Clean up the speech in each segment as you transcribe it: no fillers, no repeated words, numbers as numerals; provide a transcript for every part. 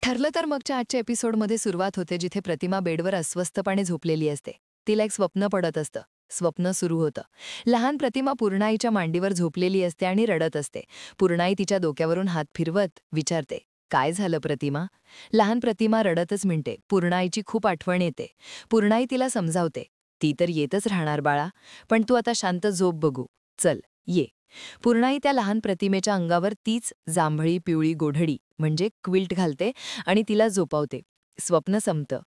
ठरलं तर मगच्या आजच्या एपिसोडमध्ये सुरुवात होते जिथे प्रतिमा बेडवर अस्वस्थपणे झोपलेली असते. तिला एक स्वप्न पडत असतं. स्वप्न सुरू होतं. लहान प्रतिमा पूर्णाईच्या मांडीवर झोपलेली असते आणि रडत असते. पूर्णाई तिच्या डोक्यावरून हात फिरवत विचारते, काय झालं प्रतिमा? लहान प्रतिमा रडतच म्हणते, पूर्णाईची खूप आठवण येते. पूर्णाई तिला समजावते, ती तर येतच राहणार बाळा, पण तू आता शांत झोप बघू. चल, ये. पूर्णाई त्या लहान प्रतिमेच्या अंगावर तीच जांभळी पिवळी गोधडी म्हणजे क्विल्ट घालते आणि तिला झोपावते. स्वप्न संपतं.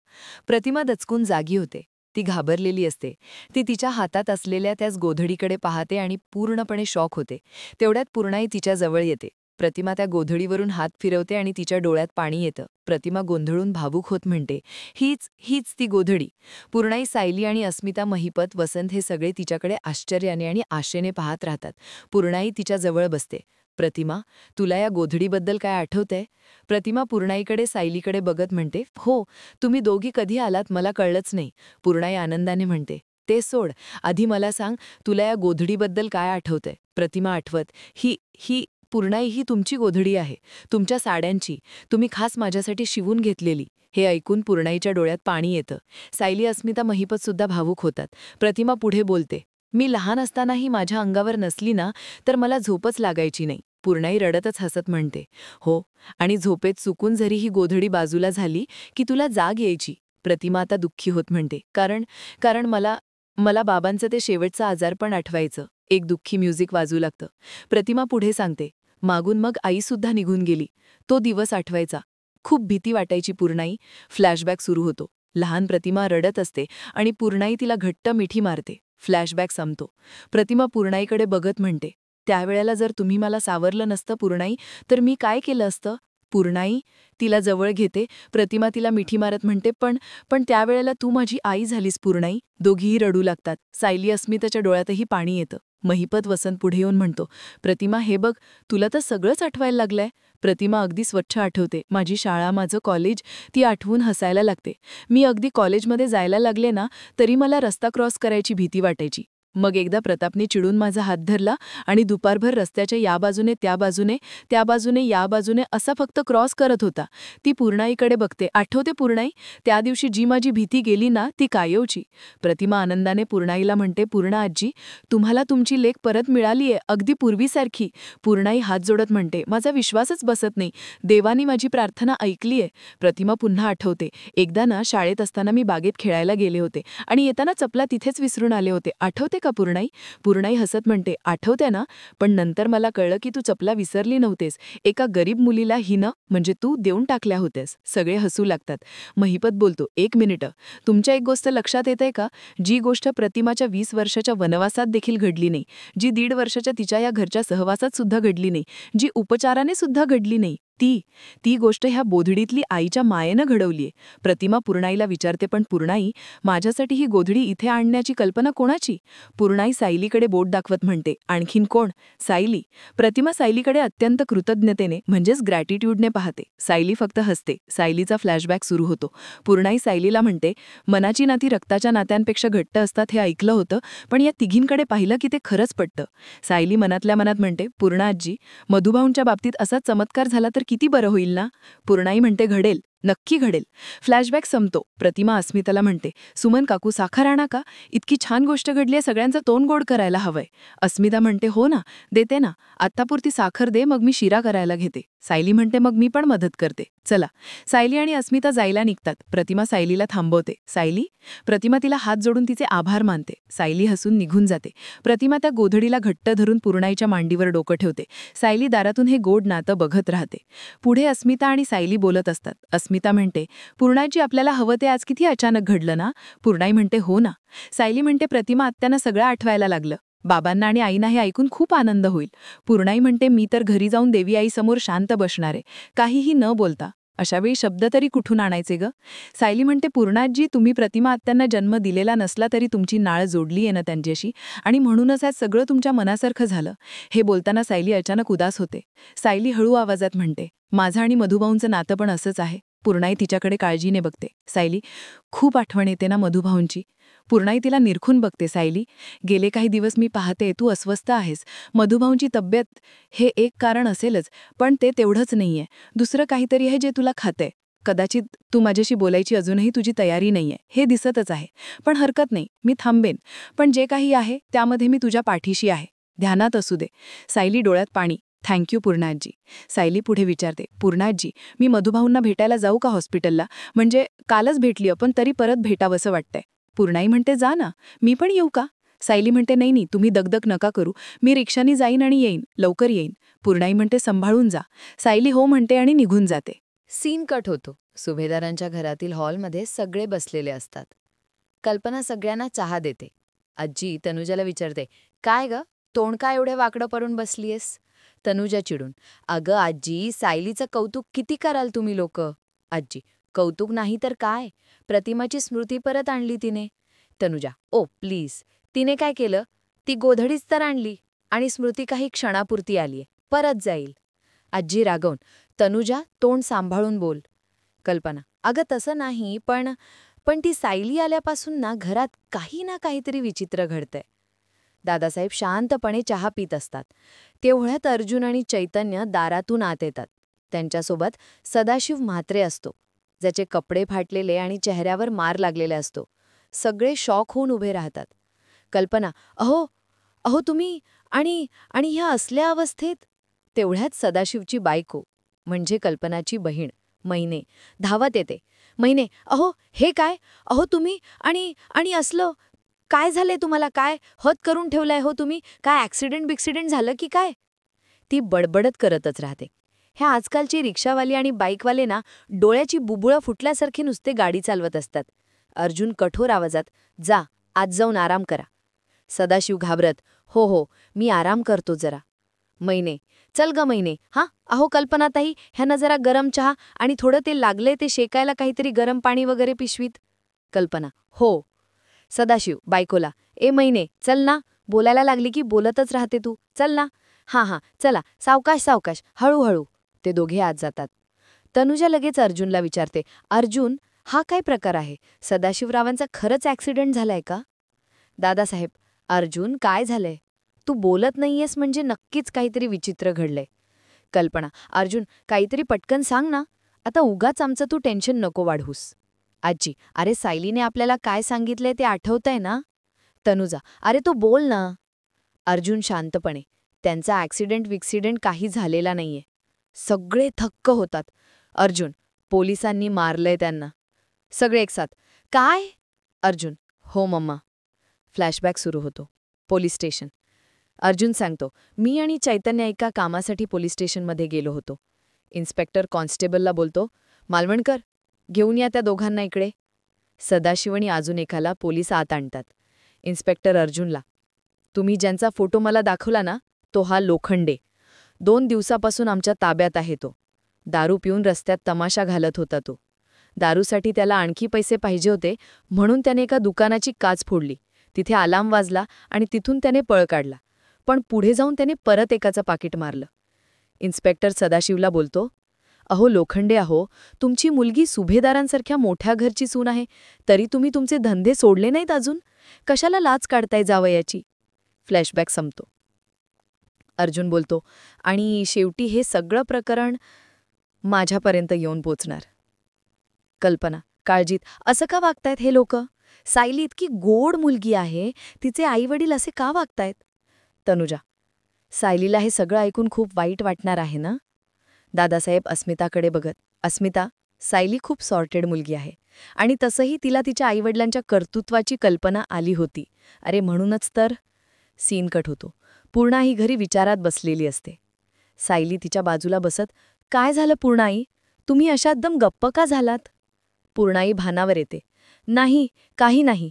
प्रतिमा दचकून जागी होते. ती घाबरलेली असते. ती तिच्या हातात असलेल्या त्याच गोधडीकडे पाहते आणि पूर्णपणे शॉक होते. तेवढ्यात पूर्णाई तिच्या जवळ येते. प्रतिमा त्या गोधडीवरून हात फिरवते आणि तिच्या डोळ्यात पाणी येतं. प्रतिमा गोंधळून भावूक होत म्हणते, हीच हीच ती गोधडी. पूर्णाई, सायली आणि अस्मिता, महिपत, वसंत हे सगळे तिच्याकडे आश्चर्याने आणि आशेने पाहत राहतात. पूर्णाई तिच्या जवळ बसते. प्रतिमा, तुला या गोधडीबद्दल काय आठवतंय? प्रतिमा पूर्णाईकडे सायलीकडे बघत म्हणते, हो, तुम्ही दोघी कधी आलात मला कळलंच नाही. पूर्णाई आनंदाने म्हणते, ते सोड, आधी मला सांग, तुला या गोधडीबद्दल काय आठवतंय? प्रतिमा आठवत, ही ही पूर्णाई, ही तुमची गोधडी आहे. तुमच्या साड्यांची. तुम्ही खास माझ्यासाठी शिवून घेतलेली. हे ऐकून पूर्णाईच्या डोळ्यात पाणी येतं. सायली, अस्मिता, महिपत सुद्धा भावूक होतात. प्रतिमा पुढे बोलते, मी लहान असतानाही माझ्या अंगावर नसली ना तर मला झोपच लागायची नाही. पूर्णाई रडतच हसत म्हणते, हो, आणि झोपेत चुकून जरी ही गोधडी बाजूला झाली की तुला जाग यायची. प्रतिमा आता दुःखी होत म्हणते, कारण कारण मला मला बाबांचं ते शेवटचं आजारपण आठवायचं. एक दुःखी म्युझिक वाजू लागतं. प्रतिमा पुढे सांगते, मागून मग आईसुद्धा निघून गेली. तो दिवस आठवायचा. खूप भीती वाटायची. पूर्णाई. फ्लॅशबॅक सुरू होतो. लहान प्रतिमा रडत असते आणि पूर्णाई तिला घट्ट मिठी मारते. फ्लॅशबॅक संपतो. प्रतिमा पूर्णाईकडे बघत म्हणते, त्यावेळेला जर तुम्ही मला सावरलं नसतं पूर्णाई, तर मी काय केलं असतं? पूर्णाई. तिला जवळ घेते. प्रतिमा तिला मिठी मारत म्हणते, पण त्यावेळेला तू माझी आई झालीस पूर्णाई. दोघीही रडू लागतात. सायली, अस्मिताच्या डोळ्यातही पाणी येतं. महिपत, वसंत पुढे येऊन म्हणतो, प्रतिमा, हे बघ, तुला तर सगळंच आठवायला लागलंय. प्रतिमा अगदी स्वच्छ आठवते. माझी शाळा, माझं कॉलेज. ती आठवून हसायला लागते. मी अगदी कॉलेजमध्ये जायला लागले ना तरी मला रस्ता क्रॉस करायची भीती वाटायची. मग एकदा प्रतापने चिडून माझा हात धरला आणि दुपारभर रस्त्याच्या या बाजूने त्या बाजूने, त्या बाजूने या बाजूने असा फक्त क्रॉस करत होता. ती पूर्णाईकडे बघते. आठवते पूर्णाई? त्या दिवशी जी माझी भीती गेली ना ती कायवची. प्रतिमा आनंदाने पूर्णाईला म्हणते, पूर्णा आजी, तुम्हाला तुमची लेक परत मिळालीये, अगदी पूर्वीसारखी. पूर्णाई हात जोडत म्हणते, माझा विश्वासच बसत नाही. देवानी माझी प्रार्थना ऐकलीये. प्रतिमा पुन्हा आठवते, एकदा ना शाळेत असताना मी बागेत खेळायला गेले होते आणि येताना चपला तिथेच विसरून आले होते. आठवते का पूर्णाई? पूर्णाई हसत म्हणते, आठवते ना, पण नंतर मला कळलं की तू चपला विसरली नव्हतेस. एका गरीब मुलीला हिनं म्हणजे तू देऊन टाकल्या होत्यास. सगळे हसू लागतात. महिपत बोलतो, एक मिनिटं, तुमच्या एक गोष्ट लक्षात येते का? जी गोष्ट प्रतिमाच्या 20 वर्षाच्या वनवासात देखील घडली नाही, जी 1.5 वर्षाच्या तिच्या या घरच्या सहवासात सुद्धा घडली नाही, जी उपचाराने सुद्धा घडली नाही, ती गोष्ट ह्या बोधडीतली आईच्या मायेनं घडवलीये. प्रतिमा पूर्णाईला विचारते, पण पूर्णाई, माझ्यासाठी ही गोधडी इथे आणण्याची कल्पना कोणाची? पूर्णाई सायलीकडे बोट दाखवत म्हणते, आणखीन कोण? सायली. प्रतिमा सायलीकडे अत्यंत कृतज्ञतेने म्हणजेच ग्रॅटिट्यूडने पाहते. सायली फक्त हसते. सायलीचा फ्लॅशबॅक सुरू होतो. पूर्णाई सायलीला म्हणते, मनाची नाती रक्ताच्या नात्यांपेक्षा घट्ट असतात हे ऐकलं होतं, पण या तिघींकडे पाहिलं की ते खरंच पटतं. सायली मनातल्या मनात म्हणते, पूर्णा आजी, मधुभाऊंच्या बाबतीत असा चमत्कार झाला तर किती बरं होईल ना? पूर्णाई म्हणते, घडेल, नक्की घडेल. फ्लॅशबॅक संपतो. प्रतिमा अस्मिताला म्हणते, सुमन काकू, साखर आणा का? इतकी छान गोष्ट घडलीये, सगळ्यांचं तोंड गोड करायला हवंय. अस्मिता म्हणते, हो ना, देते ना, आत्तापुरती साखर दे, मग मी शिरा करायला घेते. सायली म्हणते, मग मी पण मदत करते. चला. सायली आणि अस्मिता जायला निघतात. प्रतिमा सायलीला थांबवते. सायली. प्रतिमा तिला हात जोडून तिचे आभार मानते. सायली हसून निघून जाते. प्रतिमा त्या गोधडीला घट्ट धरून पूर्णाईच्या मांडीवर डोकं ठेवते. सायली दारातून हे गोड नातं बघत राहते. पुढे अस्मिता आणि सायली बोलत असतात. अस्मिता म्हणते, पूर्णाजी, आपल्याला हवं ते आज किती अचानक घडलं ना? पूर्णाई म्हणते, हो ना. सायली म्हणते, प्रतिमा, आत्यांना सगळं आठवायला लागलं. बाबांना आणि आईना हे ऐकून खूप आनंद होईल. पूर्णाई म्हणते, मी तर घरी जाऊन देवी आईसमोर शांत बसणारे, काहीही न बोलता. अशावेळी शब्द तरी कुठून आणायचे ग? सायली म्हणते, पूर्णाजी, तुम्ही प्रतिमा आत्यांना जन्म दिलेला नसला तरी तुमची नाळ जोडली आहे ना त्यांच्याशी, आणि म्हणूनच आज सगळं तुमच्या मनासारखं झालं. हे बोलताना सायली अचानक उदास होते. सायली हळू आवाजात म्हणते, माझं आणि मधुभाऊंचं नातं पण असंच आहे. पूर्णाई तिच्याकडे काळजीने बघते. सायली, खूप आठवण येते ना मधुभाऊंची? पूर्णाई तिला निरखून बघते. सायली, गेले काही दिवस मी पाहते तू अस्वस्थ आहेस. मधुभाऊंची तब्येत हे एक कारण असेलच, पण ते तेवढंच नाहीये. दुसरं काहीतरी आहे जे तुला खातंय. कदाचित तू माझ्याशी बोलायची अजूनही तुझी तयारी नाहीये हे दिसतच आहे. पण हरकत नाही, मी थांबेन. पण जे काही आहे त्यामध्ये मी तुझ्या पाठीशी आहे. ध्यानात असू दे. सायली डोळ्यात पाणी. थँक्यू पूर्णाजी. सायली पुढे विचारते, पूर्णाजी, मी मधुभाऊंना भेटायला जाऊ का हॉस्पिटलला? म्हणजे कालच भेटली पण तरी परत भेटावंसं वाटतंय. पूर्णाई म्हणते, जा ना, मी पण येऊ का? सायली म्हणते, नाही नाही, तुम्ही दगदग नका करू, मी रिक्षानी जाईन आणि येईन, लवकर येईन. पूर्णाई म्हणते, संभाळून जा. सायली हो म्हणते आणि निघून जाते. सीन कट होतो. सुभेदारांच्या घरातील हॉलमध्ये सगळे बसलेले असतात. कल्पना सगळ्यांना चहा देते. आजी तनुजाला विचारते, काय ग, तोंड का एवढे वाकडं पडून बसलीयस? तनुजा चिडून, अगं आजी, सायलीचं कौतुक किती कराल तुम्ही लोक? आजी, कौतुक नाही तर काय, प्रतिमाची स्मृती परत आणली तिने. तनुजा, ओ प्लीज, तिने काय केलं? ती गोधडीच तर आणली आणि स्मृती काही क्षणापुरती आलीये, परत जाईल. आजी रागवून, तनुजा, तोंड सांभाळून बोल. कल्पना, अगं तसं नाही, पण पण ती सायली आल्यापासून ना घरात काही ना काहीतरी विचित्र घडतंय. दादासाहेब शांतपणे चहा पित असतात. तेवढ्यात अर्जुन आणि चैतन्य दारातून आत येतात. त्यांच्यासोबत सदाशिव म्हात्रे असतो, ज्याचे कपडे फाटलेले आणि चेहऱ्यावर मार लागलेले असतो. सगळे शॉक होऊन उभे राहतात. कल्पना, अहो अहो तुम्ही आणि आणि ह्या असल्या अवस्थेत? तेवढ्यात सदाशिवची बायको म्हणजे कल्पनाची बहीण मैने धावत येते. मैने, अहो हे काय? अहो तुम्ही आणि आणि असलं काय झालंय तुम्हाला? काय हत करून ठेवलाय हो तुम्ही? काय ॲक्सिडेंट बिक्सिडेंट झालं की काय? ती बडबडत करतच राहते. ह्या आजकालची रिक्षावाली आणि बाईकवाले ना डोळ्याची बुबुळं फुटल्यासारखी नुसते गाडी चालवत असतात. अर्जुन कठोर आवाजात, जा, आज जाऊन आराम करा. सदाशिव घाबरत, हो हो, मी आराम करतो जरा. मैने, चल ग मैने. हां, अहो कल्पनाताई, ह्यांना जरा गरम चहा आणि थोडं ते लागले ते शेकायला काहीतरी गरम पाणी वगैरे पिशवीत. कल्पना, हो. सदाशिव बायकोला, ए मैने, चल ना, बोलायला लागली की बोलतच राहते तू, चल ना. हां हां, चला, सावकाश सावकाश, हळूहळू. ते दोघे आत जातात. तनुजा लगेच अर्जुनला विचारते, अर्जुन, हा काय प्रकार आहे? सदाशिवरावांचा खरंच ॲक्सिडेंट झालाय का? दादासाहेब, अर्जुन, काय झालंय? तू बोलत नाहीयेस म्हणजे नक्कीच काहीतरी विचित्र घडलंय. कल्पना, अर्जुन, काहीतरी पटकन सांग ना, आता उगाच आमचं तू टेन्शन नको वाढवूस. आजी, अरे सायलीने आपल्याला काय सांगितलंय ते आठवतंय ना? तनुजा, अरे तू बोल ना. अर्जुन शांतपणे, त्यांचा ॲक्सिडेंट विक्सिडेंट काही झालेला नाहीये. सगळे थक्क होतात. अर्जुन, पोलिसांनी मारलंय त्यांना. सगळे एकसाथ, काय? अर्जुन, हो मम्मा. फ्लॅशबॅक सुरू होतो. Police station. अर्जुन सांगतो, मी आणि चैतन्य एका कामासाठी पोलीस स्टेशनमध्ये गेलो होतो. इन्स्पेक्टर कॉन्स्टेबलला बोलतो, मालवणकर, घेऊन या त्या दोघांना इकडे. सदाशिव आणि अजून एकाला पोलीस आत आणतात. इन्स्पेक्टर अर्जुनला, तुम्ही ज्यांचा फोटो मला दाखवला ना, तो हा लोखंडे. 2 दिवसापासून आमच्या ताब्यात आहे तो. दारू पिऊन रस्त्यात तमाशा घालत होता तो. दारूसाठी त्याला आणखी पैसे पाहिजे होते म्हणून त्याने एका दुकानाची काच फोडली. तिथे अलार्म वाजला आणि तिथून त्याने पळ काढला. पण पुढे जाऊन त्याने परत एकाचं पाकीट मारलं. इन्स्पेक्टर सदाशिवला बोलतो, अहो लोखंडे, अहो, तुमची मुलगी सुभेदारांसारख्या मोठ्या घरची सून आहे, तरी तुम्ही तुमचे धंदे सोडले नाहीत अजून? कशाला लाच काढताय जावयाची? फ्लॅशबॅक संपतो. अर्जुन बोलतो, आणि शेवटी हे सगळं प्रकरण माझ्यापर्यंत येऊन पोचणार. कल्पना, काळजीत, असं का वागतायत हे लोक? सायली इतकी गोड मुलगी आहे, तिचे आईवडील असे का वागतायत? तनुजा, सायलीला हे सगळं ऐकून खूप वाईट वाटणार आहे ना? दादासाहेब अस्मिताकडे बघत, अस्मिता, सायली खूप सॉर्टेड मुलगी आहे आणि तसंही तिला तिच्या आईवडिलांच्या कर्तृत्वाची कल्पना आली होती. अरे म्हणूनच तर. सीन कट होतो. पूर्णाई घरी विचारात बसलेली असते. सायली तिच्या बाजूला बसत, काय झालं पूर्णाई? तुम्ही अशा एकदम गप्प का झालात? पूर्णाई भानावर येते, नाही, काही नाही.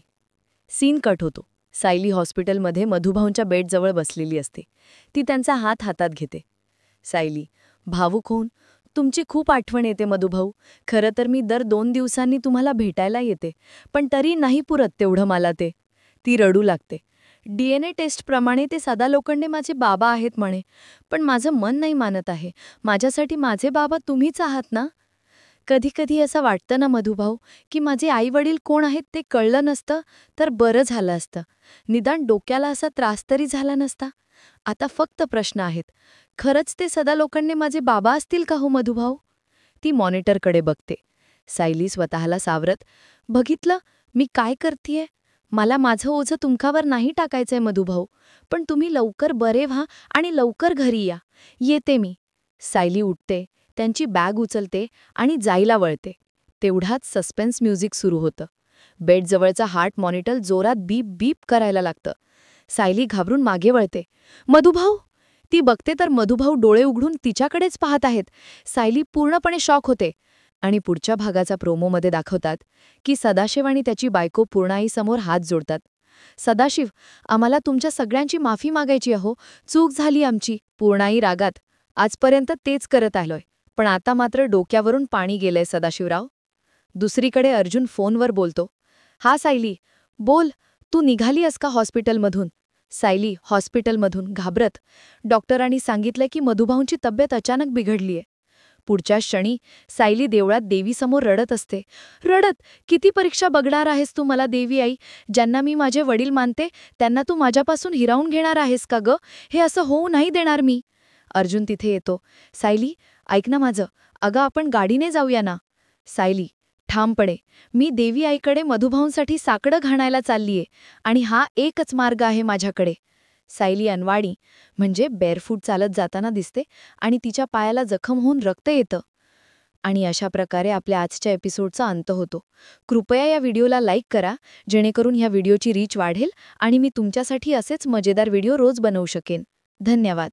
सीन कट होतो. सायली हॉस्पिटलमध्ये मधुभाऊंच्या बेडजवळ बसलेली असते. ती त्यांचा हात हातात घेते. सायली, भावूक होऊन, तुमची खूप आठवण येते मधुभाऊ. खरं तर मी दर 2 दिवसांनी तुम्हाला भेटायला येते, पण तरी नाही पुरत तेवढं मला ते. ती रडू लागते. DNA टेस्टप्रमाणे ते सदा लोखंडे माझे बाबा आहेत म्हणे, पण माझं मन नाही मानत आहे. माझ्यासाठी माझे बाबा तुम्हीच आहात ना? कधी कधी असं वाटतं ना मधुभाऊ, की माझे आईवडील कोण आहेत ते कळलं नसतं तर बरं झालं असतं. निदान डोक्याला असा त्रास तरी झाला नसता. आता फक्त प्रश्न आहेत, खरंच ते सदा लोखंडे माझे बाबा असतील का हो मधुभाऊ? ती मॉनिटरकडे बघते. सायली स्वतःला सावरत, बघितलं मी काय करतीये? मला माझं ओझं तुमच्यावर नाही टाकायचंय मधुभाऊ, पण तुम्ही लवकर बरे व्हा आणि लवकर घरी या. येते मी. सायली उठते, त्यांची बॅग उचलते आणि जायला वळते. तेवढाच सस्पेन्स म्युझिक सुरू होतं. बेडजवळचा हार्ट मॉनिटर जोरात बीप बीप करायला लागतं. सायली घाबरून मागे वळते. मधुभाऊ! ती बघते तर मधुभाऊ डोळे उघडून तिच्याकडेच पाहत आहेत. सायली पूर्णपणे शॉक होते. आणि पुढच्या भागाचा प्रोमोमध्ये दाखवतात की सदाशिव आणि त्याची बायको पूर्णाईसमोर हात जोडतात. सदाशिव, आम्हाला तुमच्या सगळ्यांची माफी मागायची अहो, चूक झाली आमची. पूर्णाई रागात, आजपर्यंत तेच करत आलोय, पण आता मात्र डोक्यावरून पाणी गेलंय सदाशिवराव. दुसरीकडे अर्जुन फोनवर बोलतो. हा सायली, बोल, तू निघाली आहेस का हॉस्पिटलमधून? सायली, हॉस्पिटलमधून, घाबरत. डॉक्टरांनी सांगितलंय की मधुभाऊंची तब्येत अचानक बिघडलीये. पुढच्या क्षणी सायली देवळात देवीसमोर रडत असते. रडत, किती परीक्षा बघणार आहेस तू मला देवी आई? ज्यांना मी माझे वडील मानते त्यांना तू माझ्यापासून हिरावून घेणार आहेस का ग? हे असं होऊ नाही देणार मी. अर्जुन तिथे येतो. सायली, ऐक ना माझं, अगं आपण गाडीने जाऊया ना. सायली, ठामपणे, मी देवी आईकडे मधुभाऊंसाठी साकडं घाणायला चाललीये आणि हा एकच मार्ग आहे माझ्याकडे. सायली अनवाणी, म्हणजे बेअरफूट चालत जाताना दिसते आणि तिच्या पायाला जखम होऊन रक्त येतं. आणि अशा प्रकारे आपल्या आजच्या एपिसोडचा अंत होतो. कृपया या व्हिडिओला लाईक करा, जेणेकरून ह्या व्हिडिओची रीच वाढेल आणि मी तुमच्यासाठी असेच मजेदार व्हिडिओ रोज बनवू शकेन. धन्यवाद.